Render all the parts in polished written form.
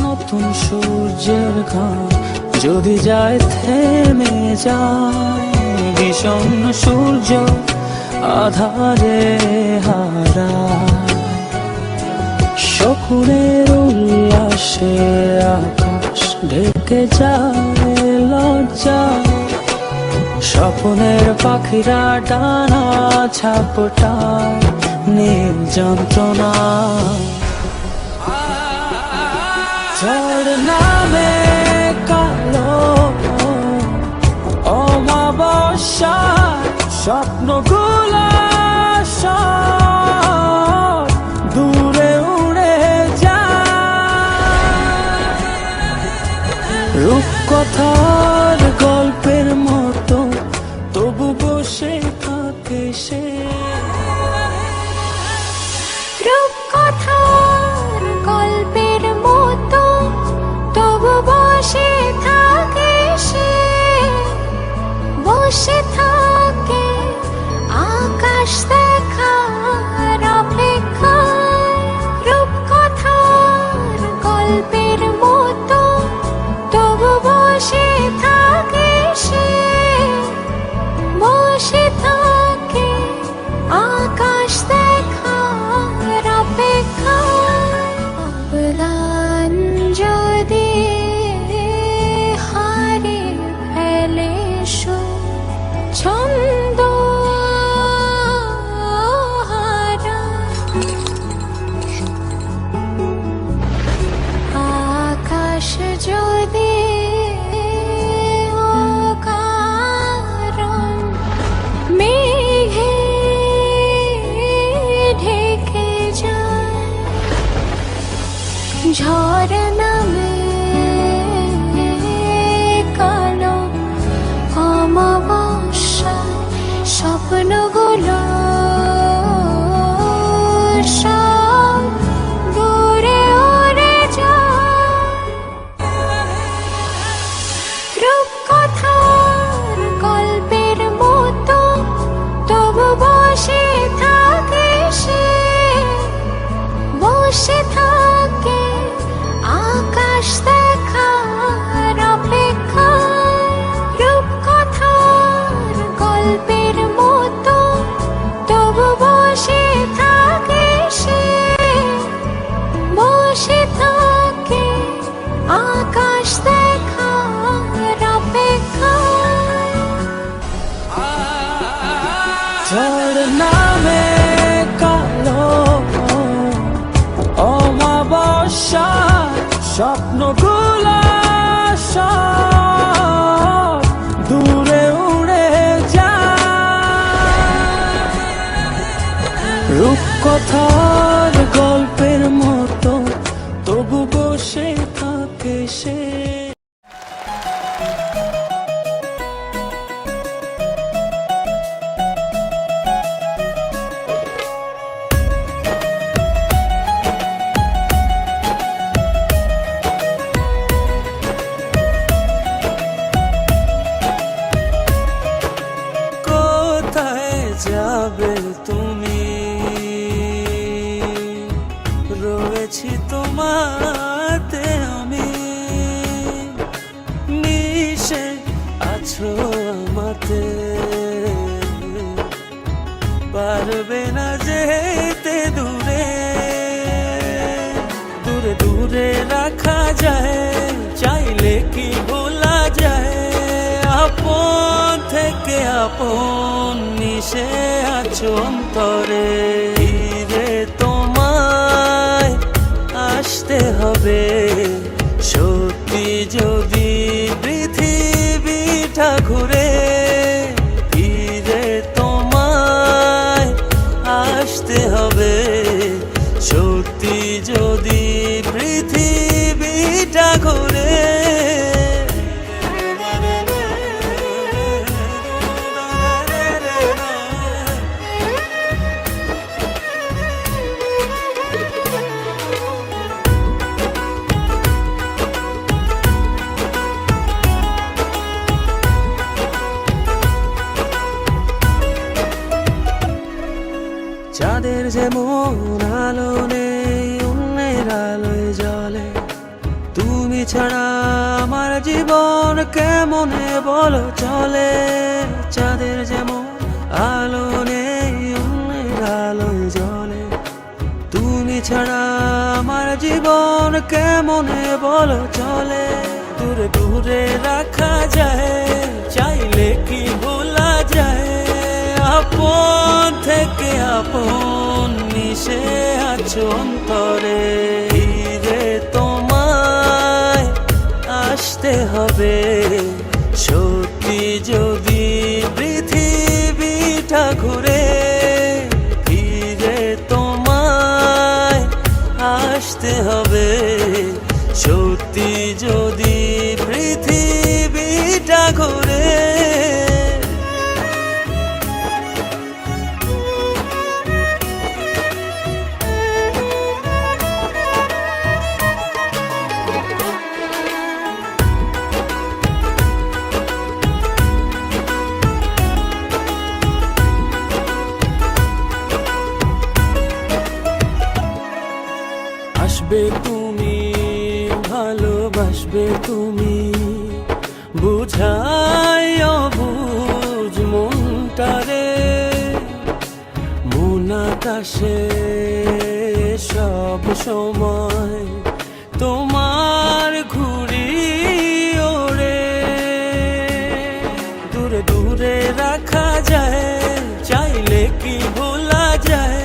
নতুন সূর্যের ঘাম যদি যায় থেমে যায়, বিষণ্ণ সূর্য আধারে হারায়। শকুনের উল্লাসে আকাশ ঢেকে যায় লজ্জা, স্বপ্নের পাখিরা ডানা ঝাপটায় নীল যন্ত্রণা। ঝড় নামে কালো অমাবস্যা, স্বপ্নগুলো সব দূরে উড়ে যায়। রূপকথার গল্পের মতো তবু বসে থাকে সে। রূপকথার গল্পের মতো তবু বসে থাকে সে, বসে থাকে আকাশ দেখার অপেক্ষায়। রূপকথার গল্পের মতো তবু বসে থাকে সে, বসে থাকে আকাশ দেখার অপেক্ষায়। অবদান যদি হারিয়ে ফেলে ছন্দ হারা, আকাশ যদি অকারণ মেঘে ঢেকে যায়, ঝড় নামে কালো অমাবস্যা, স্বপ্নগুলো সব দূরে উড়ে যায়। রূপকথার গল্পের মতো তবু বসে থাকে সে, বসে থাকে আকাশ দেখার অপেক্ষায়। রূপকথার গল্পের মতো তবু বসে থাকে সে, বসে থাকে আকাশ দেখার অপেক্ষায়। ঝড় নামে কালো অমাবস্যা, স্বপ্নগুলো সব দূরে উড়ে যায়। রূপকথার গল্পের মতো তবু বসে থাকে সে। যাবে তুমি, রয়েছি তোমাতে আমি, মিশে আছো আমাতে, পারবে না যেতে দূরে। দূরে দূরে রাখা যায়, চাইলে কি ভোলা যায়, আপন থেকে আপন মিশে আছো অন্তরে। ফিরে তোমায় আসতে হবে, সত্যি যদি পৃথিবীটা ঘুরে। ফিরে তোমায় আসতে হবে, সত্যি যদি পৃথিবীটা ঘুরে। চাঁদের যেমন আলো নেই অন্যের আলোয় জ্বলে, ছাড়া আমার জীবন কেমনে বলো চলে, চাঁদের যেমন আলো নেই অন্যের আলোয় জ্বলে। তুমি ছাড়া আমার জীবন কেমনে বলো চলে। দূরে দূরে রাখা যায়, চাইলে কি ভোলা যায়। আপন থেকে আপন মিশে আছো অন্তরে। ফিরে তোমায় আসতে হবে, সত্যি যদি পৃথিবীটা ঘুরে। ফিরে তোমায় আসতে হবে, সত্যি যদি পৃথিবীটা ঘুরে। আসবে তুমি, ভালোবাসবে তুমি, বুঝাই অবুঝ মনটারে। মন আকাশে সব সময় তোমার ঘুরি ওরে। দূরে দূরে রাখা যায়, চাইলে কি ভোলা যায়।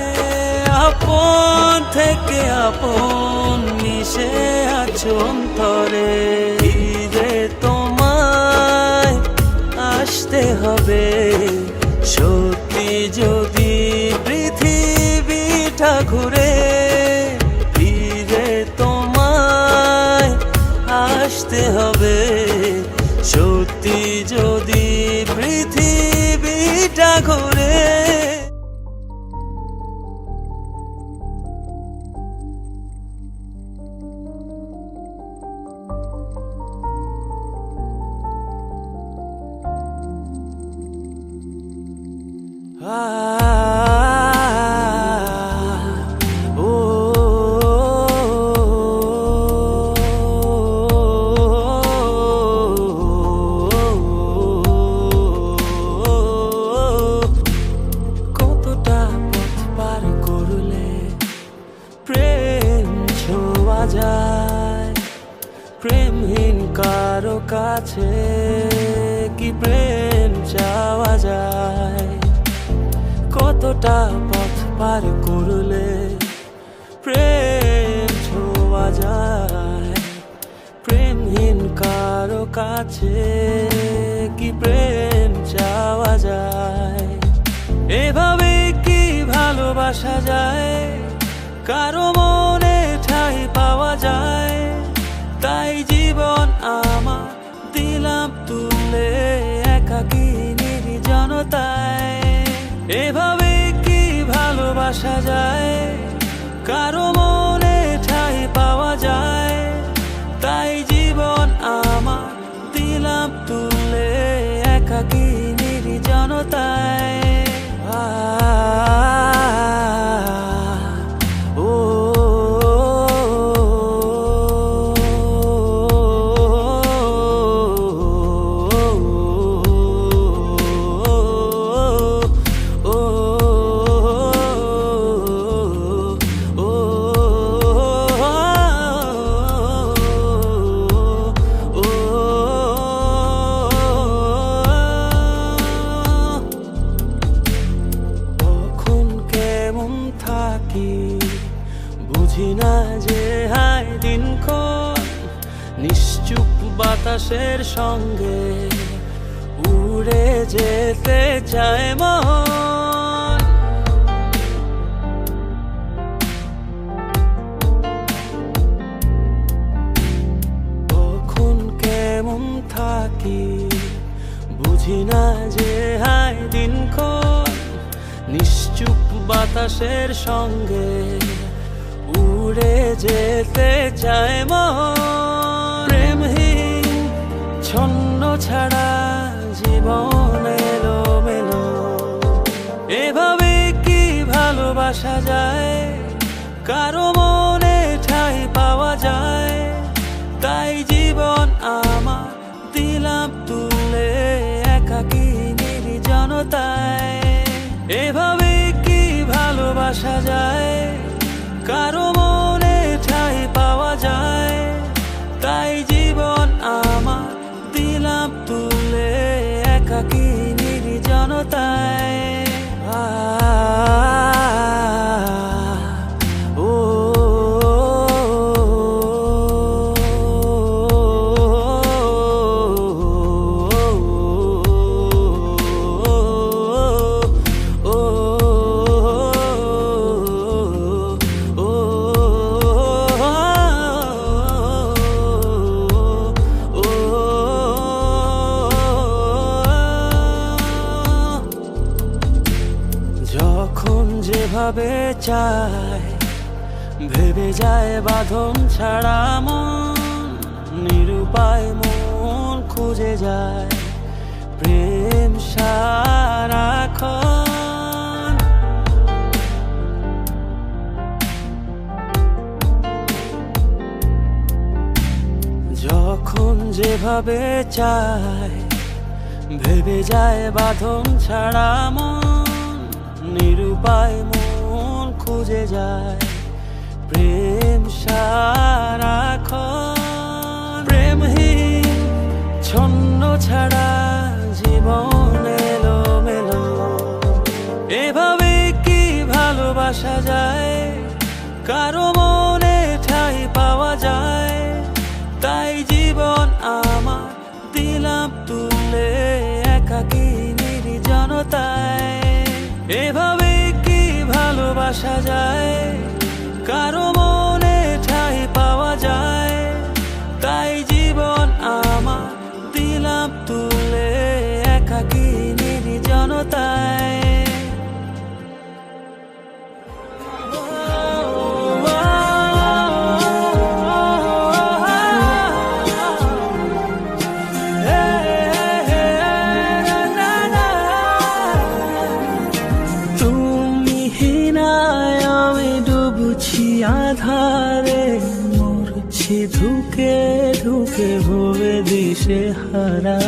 আপন থেকে আপন মিশে আছো অন্তরে। ফিরে তোমায় আসতে হবে, সত্যি যদি পৃথিবীটা ঘুরে। ফিরে তোমায় আসতে হবে, সত্যি যদি পৃথিবীটা ঘুরে। কতটা পথ পার করলে প্রেম ছোঁয়া যায়। প্রেমহীন কারো কাছে কি প্রেম চাওয়া যায়। কতটা পথ পার করলে প্রেম ছোঁয়া যায়। প্রেমহীন কারো কাছে কি প্রেম চাওয়া যায়। এভাবে কি ভালোবাসা যায়, কারো মনে ঠাঁই পাওয়া যায়। তাই জীবন আমার দিলাম তুলে একাকী নির্জনতায়। এভাবে কি ভালোবাসা যায়, কারো মনে ঠাঁই পাওয়া যায়। তাই জীবন আমার দিলাম তুলে একাকী নির্জনতায়। বুঝি না যে হায় দিনক্ষণ নিশ্চুপ বাতাসের সঙ্গে উড়ে যেতে চায় মন। কখন কেমন থাকি বুঝি না যে হায় দিনক্ষণ নিশ্চুপ বাতাসের সঙ্গে উড়ে যেতে চায় মন। প্রেমহীন ছন্ন ছাড়া জীবন এলোমেলো। এভাবে কি ভালোবাসা যায়, কারো মনে ঠাঁই পাওয়া যায়। তাই জনতায়। এভাবে কি ভালোবাসা যায়, কারো মনে ঠাঁই পাওয়া যায়? তাই জীবন আমার দিলাম তুলে একাকী নির্জনতায়। ও যখন যেভাবে চায় ভেবে যায় বাঁধন ছাড়া মন, নিরুপায় মন খুঁজে যায় প্রেম সারাক্ষণ। যখন যেভাবে চায় ভেবে যায় বাঁধন ছাড়া মন, নিরুপায় মন খুঁজে যায় প্রেম সারাক্ষণ। প্রেমহীন ছন্ন ছাড়া জীবন এলোমেলো, এভাবে কি ভালোবাসা যায়, কারো মনে ঠাঁই পাওয়া যায়? তাই জীবন আমার দিলাম তুলে একাকী নির্জনতায়। এভাবে কি ভালোবাসা যায়, কারো মনে ঠাঁই পাওয়া যায়? তাই জীবন আমার দিলাম তুলে একাকী নির্জনতায়। আধারে মরছি ঢুকে ঢুকে ভবে দিশে হারা।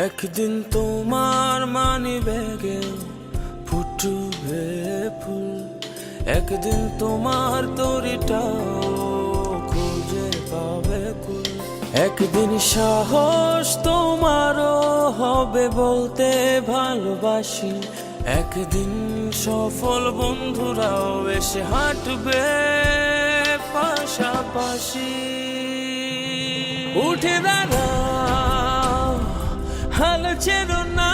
একদিন তোমার মানি ব্যাগে ফুটবে ফুল, একদিন তোমার তরিটাও খুঁজে পাবে কুল। একদিন সাহস তোমারও হবে বলতে ভালোবাসি, একদিন সফল বন্ধুরাও এসে হাঁটবে পাশাপাশি। উঠে দাঁড়াও, হাল ছেড়ো না,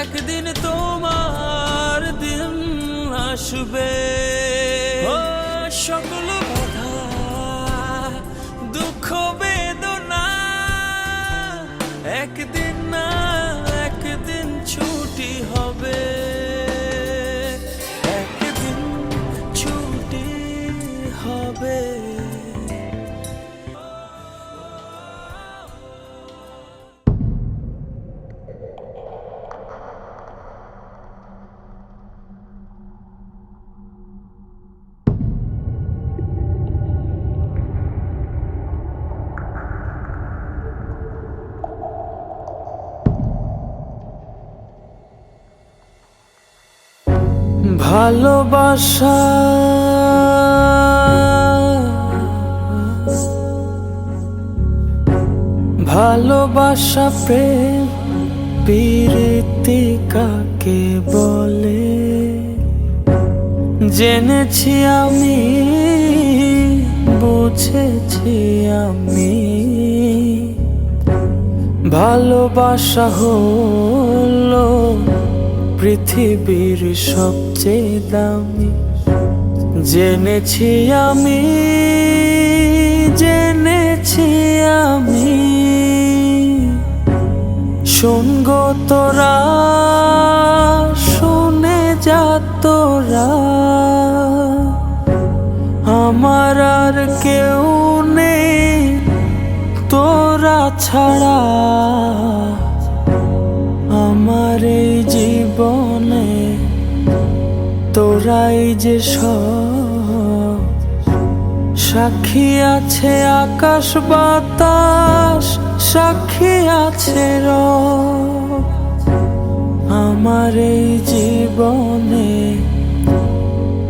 একদিন তোমার দিন আসবে। ও সকল বাধা দুঃখ বেদনা একদিন না একদিন ছুটি হবে, একদিন ছুটি হবে। ভালোবাসা ভালোবাসা প্রেম প্রীতি কাকে বলে জেনেছি আমি, বুঝেছি আমি। ভালোবাসা হলো পৃথিবীর সবচেয়ে দামি, জেনেছি আমি, জেনেছি আমি। শোন গো তোরা, শুনে যা তোরা, আমার আর কেউ নেই তোরা ছাড়া। আমার এই জীবনে তোরাই যে সব, সাক্ষী আছে আকাশ বাতাস, সাক্ষী আছে রব। আমার এই জীবনে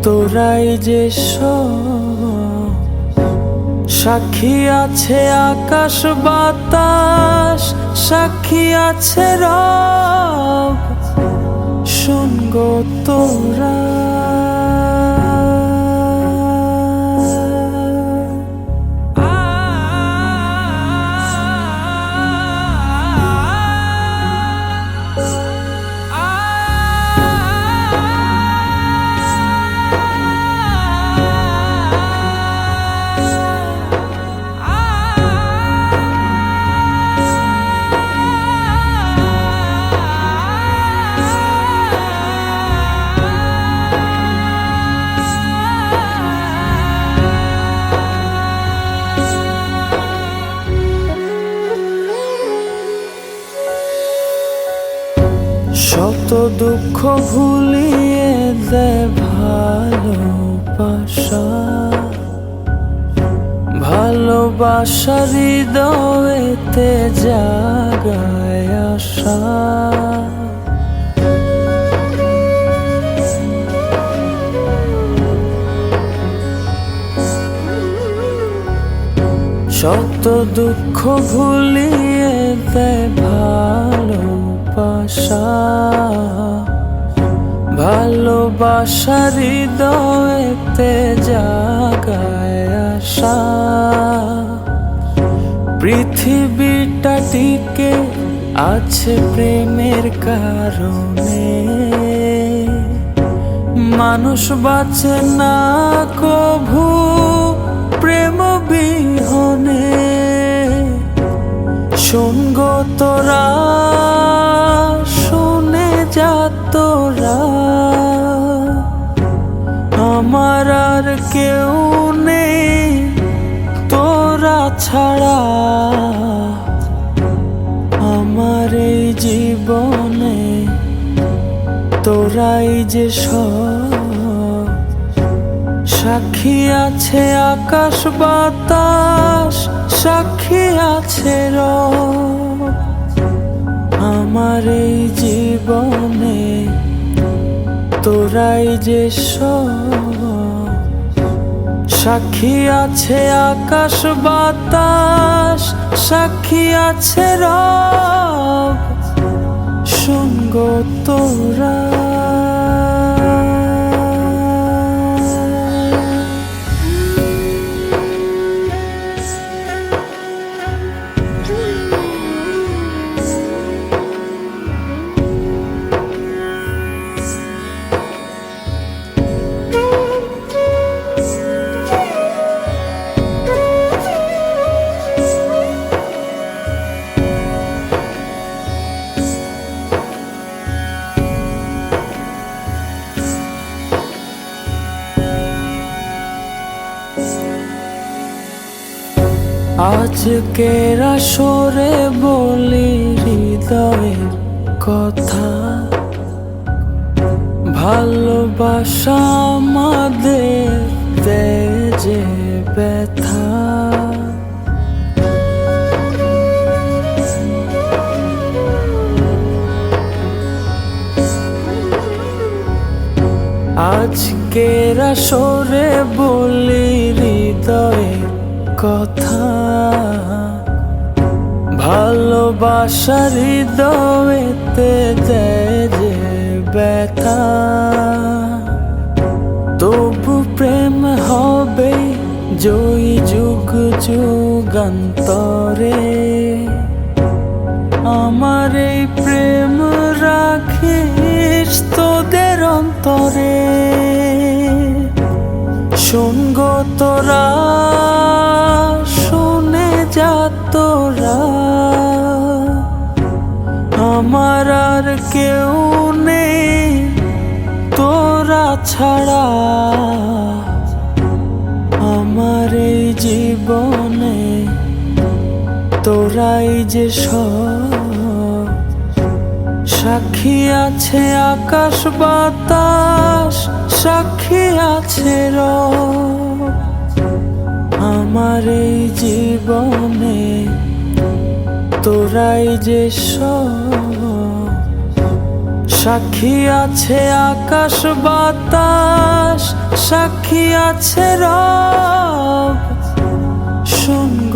তোরাই যে সব, সাক্ষী আছে আকাশ বাতাস, সাক্ষী আছে রব। শোন গো তোরা, শত দুঃখ ভুলিয়ে দে ভালোবাসা, ভালোবাসা হৃদয়েতে জাগায় আশা। শত দুঃখ ভুলিয়ে দে ভালোবাসা, ভালোবাসা হৃদয়েতে জাগায় আশা। পৃথিবীটা টিকে আছে প্রেমের কারণে, মানুষ বাঁচে না কভু প্রেম বিহনে। শোন গো তোরা, শুনে যা তোরা, আমার আর কেউ নেই তোরা ছাড়া। আমার এই জীবনে তোরাই যে সব, সাক্ষী আছে আকাশ বাতাস, সাক্ষী আছে রব। আমার এই জীবনে তোরাই যে সব সাক্ষী আছে আকাশ বাতাস, সাক্ষী আছে রব, সঙ্গ তোরা। আজকের আসরে বলি হৃদয়ের কথা, ভালোবাসা আমাদের দেয় যে ব্যথা। আজকের আসরে বলি হৃদয়ের কথা, ভালোবাসা হৃদয়েতে দেয় যে ব্যথা। তবু প্রেম হবে জয়ী যুগ যুগান্তরে, আমার এই প্রেম রাখিস তোদের অন্তরে। শোন গো তোরা, শুনে যা তোরা, আমার আর কেউ নেই তোরা ছাড়া। আমার এই জীবনে তোরাই যে সব সাক্ষী আছে আকাশ বাতাস, সাক্ষী আছে রব, আমার এই জীবনে তোরাই যে সব সাক্ষী আছে আকাশ বাতাস, সাক্ষী আছে রব, সঙ্গ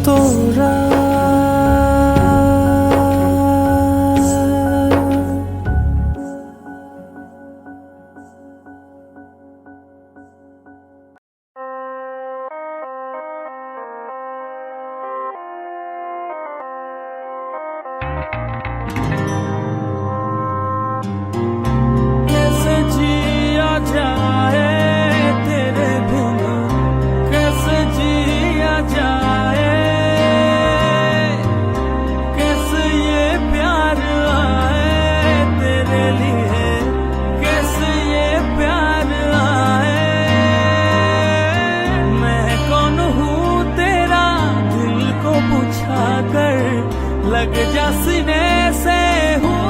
তোরা। लग जा सीने से हूँ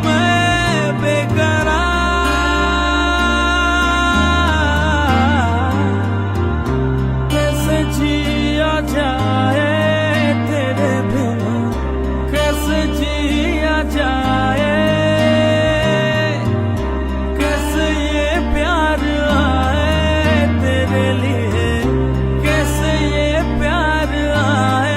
मैं बेकरार, कैसे जिया जाए तेरे बिना, कैसे जिया जाए, कैसे ये प्यार आए तेरे लिए, कैसे ये प्यार आए।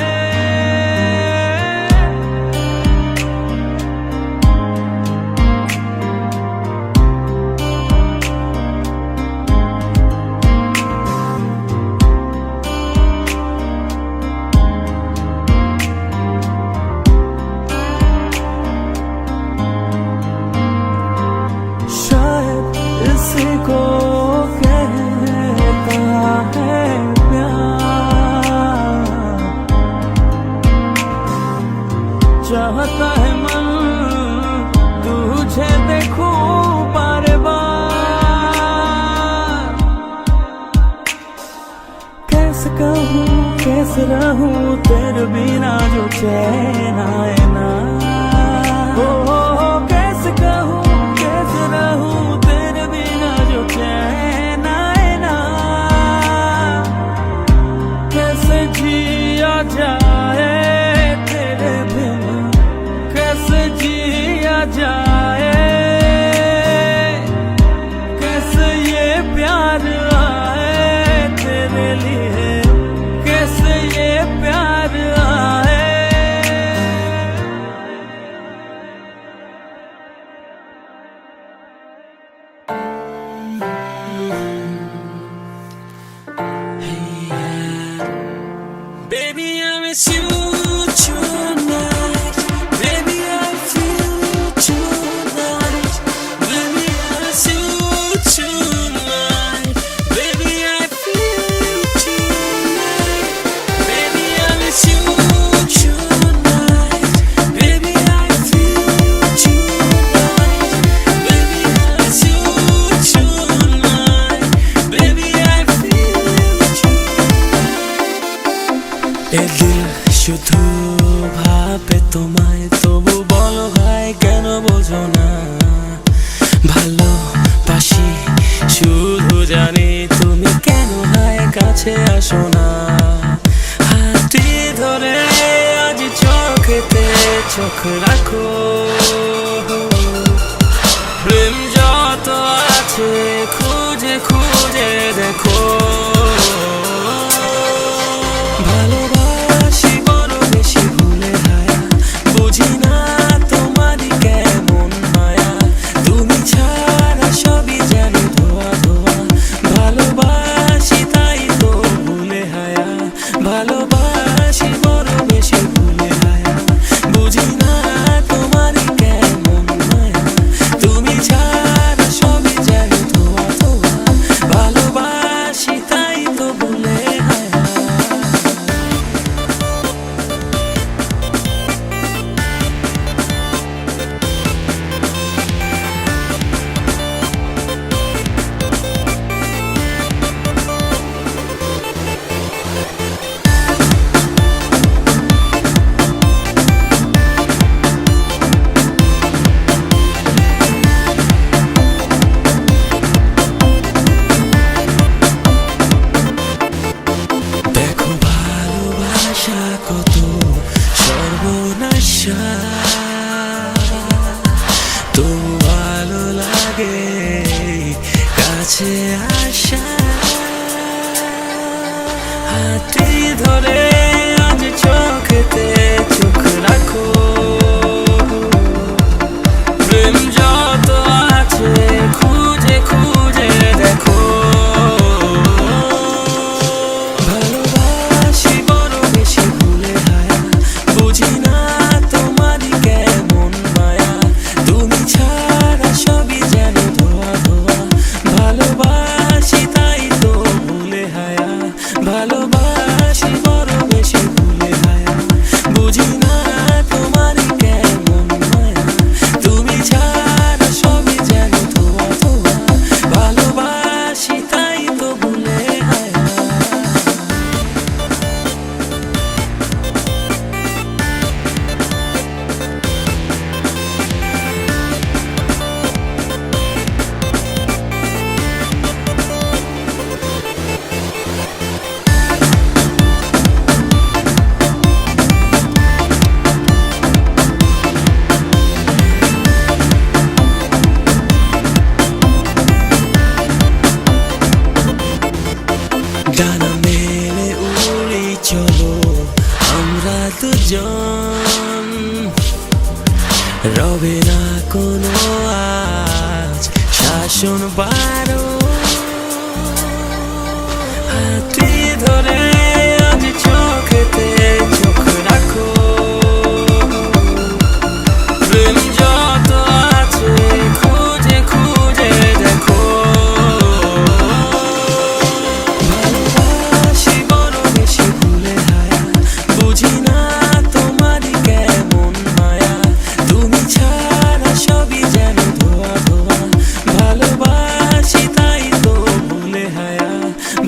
इसी को कहता है प्यार, चाहता है मन तुझे देखूं बार बार। कैसे कहूँ कैसे रहूं तेरे बिना जो चैन आए ना, हो कैसे कहूँ कैसे रहूं तेरे बिना जो चैन आए ना। कैसे जिया जाए तेरे बिना, कैसे जिया लिए कैसे ये प्यार आए। Baby, I miss you tonight. Baby, I feel you tonight. Baby, I miss you tonight. Baby, I feel you tonight. Baby, I miss you tonight. Baby, I feel you tonight. Baby, I miss you tonight. Baby, I feel you tonight. এ দিল শুধু ভাবে তোমায়, তবু বলো ভাই কেন বোঝো না। ভালোবাসি শুধু জানি, তুমি কেন ভাই কাছে আসো না। হাতটি ধরে আজ চোখেতে চোখ রাখো, প্রেম যত আছে খুঁজে খুঁজে দেখো। ভালোবাসি বড় বেশি ভুলে হায়া, বুঝি না তোমারই কেমন মায়া। তুমি ছাড়া সবই যেন ধোয়া ধোয়া, ভালোবাসি তাই তো ভুলে হায়া। ভালোবাসি বড় বেশি ভুলে হায়া, বুঝি না তোমারই কেমন মায়া। তুমি ছাড়া সবই যেন ধোয়া ধোয়া, ভালোবাসি তাই তো ভুলে হায়া। দেখো ভালোবাসা কত সর্বনাশা, তবু ভালো লাগে কাছে আসা। হাতটি ধরে আজ চোখেতে চোখ রাখো, প্রেম যত আছে খুঁজে খুঁজে দেখো। ভালোবাসি বড় বেশি ভুলে হায়া, বুঝি না তোমারই কেমন মায়া। তুমি ছাড়া সবই যেন ধোয়া ধোয়া, ভালোবাসি তাই তো ভুলে হায়া। ভালোবাসি বড় বেশি ভুলে হায়া, বুঝি না তোমারই কেমন মায়া। তুমি ছাড়া সবই যেন ধোয়া ধোয়া, ভালোবাসি তাই তো ভুলে হায়া। ডানা মেলে উড়ি চলো আমরা দুজন, রবে না কোনো আজ শাসন বারো। হাতটি ধরে আজ চোখেতে চোখ রাখো, প্রেম যত আছে খুঁজে খুঁজে দেখো। ভালোবাসি বড় বেশি ভুলে হায়া, বুঝি না তোমারই কেমন মায়া। তুমি ছাড়া সবই যেন ধোয়া ধোয়া, ভালোবাসি তাই তো ভুলে হায়া।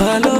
ভালো